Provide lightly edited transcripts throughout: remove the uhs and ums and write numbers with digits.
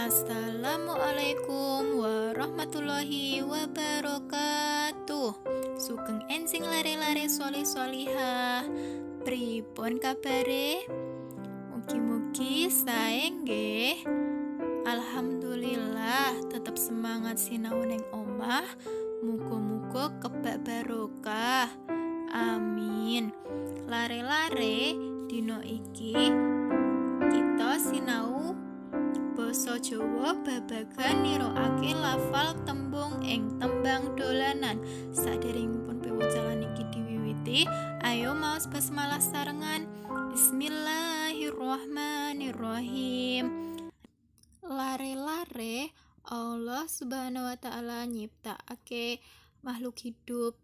Assalamualaikum warahmatullahi wabarakatuh. Sugeng ensing lare-lare solih-solihah. Pripun kabare? Mugi-mugi sae nggih. Alhamdulillah tetep semangat sinau ning omah. Muga-muga kebak barokah. Amin. Lare-lare dino iki kita sinau basa Jawa babagan niroake lafal tembung ing tembang dolanan. Saderengipun piwucalan iki diwiwiti, ayo maos basmalah sarengan. Bismillahirrahmanirrahim. Lare-lare Allah Subhanahu wa taala nyiptakake makhluk hidup.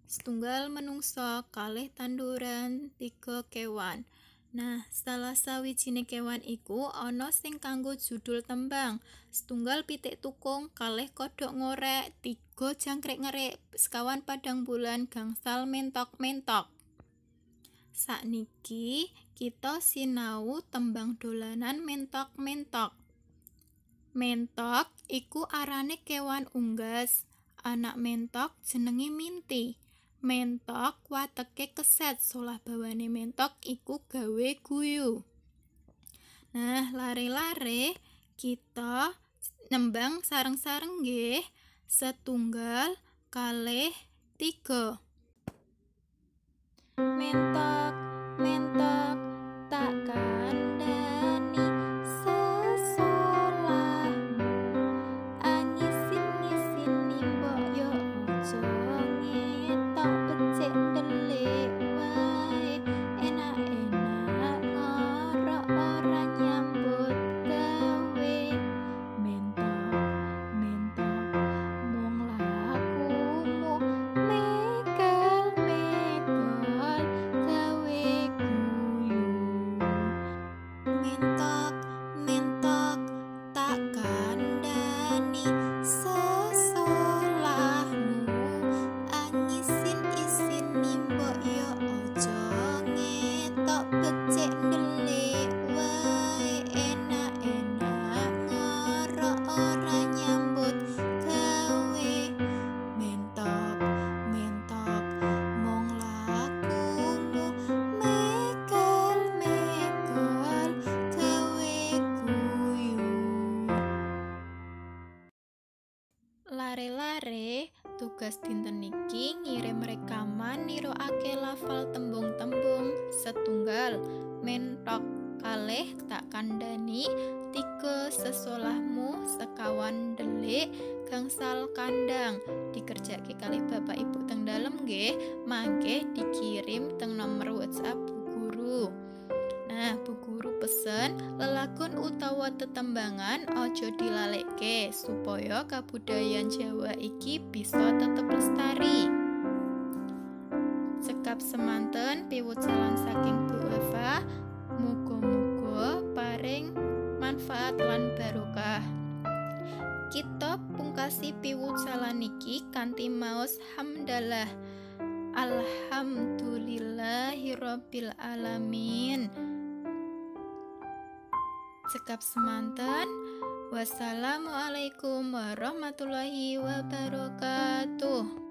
Setunggal menungsa, kalih tanduran, 3 kewan. Nah, salah sawijine kewan iku ana sing kanggo judul tembang. Setunggal pitik tukung, kalih kodhok ngorek, 3 jangkrik ngerik, sekawan padang bulan, gangsal mentok-mentok. Sakniki kita sinau tembang dolanan mentok-mentok. Mentok iku arane kewan unggas. Anak mentok jenenge Minti. Mentok wateke keset, solah bawane mentok iku gawe guyu. Nah, lare-lare kita nembang sareng-sareng nggih. Setunggal, kalih, 3. Mentok, mentok, tak kandhani sesolahmu. Angisin-ngisini mbok yo aja ngetok, becik ndelik wae. Enak-enak ngorok ora nyambut gawe. Mentok, mentok, mung lakumu megal-megal gawe guyu. Mentok, mentok, tak kandhani sesolahmu. Angisin-isini mbok yo aja ngetok, becik ndelik wae. Enak-enak ngorok ora nyambut gawe. Mentok, mentok, mung lakumu megal-megal gawe guyu. Lare-lare tugas dinten niki ngirim rekaman niroake lafal tembung-tembung. Setunggal, mentok, kalih, tak kandhani, 3 sesolahmu, sekawan delik, gangsal kandang. Dikerjake kalih bapak ibu teng dalem nggih, mangke dikirim teng nomor WhatsApp Bu Guru. Nah, Bu Guru pesen lelagon utawa tetembangan aja dilalekke supaya kabudayan Jawa iki bisa tetep lestari. Cekap semanten piwucalan saking Bu Eva, muga-muga paring manfaat lan barokah. Kita pungkasi piwucalan iki kanthi maos hamdalah. Alhamdulillahirabbil alamin. Cekap semanten. Wassalamualaikum warahmatullahi wabarakatuh.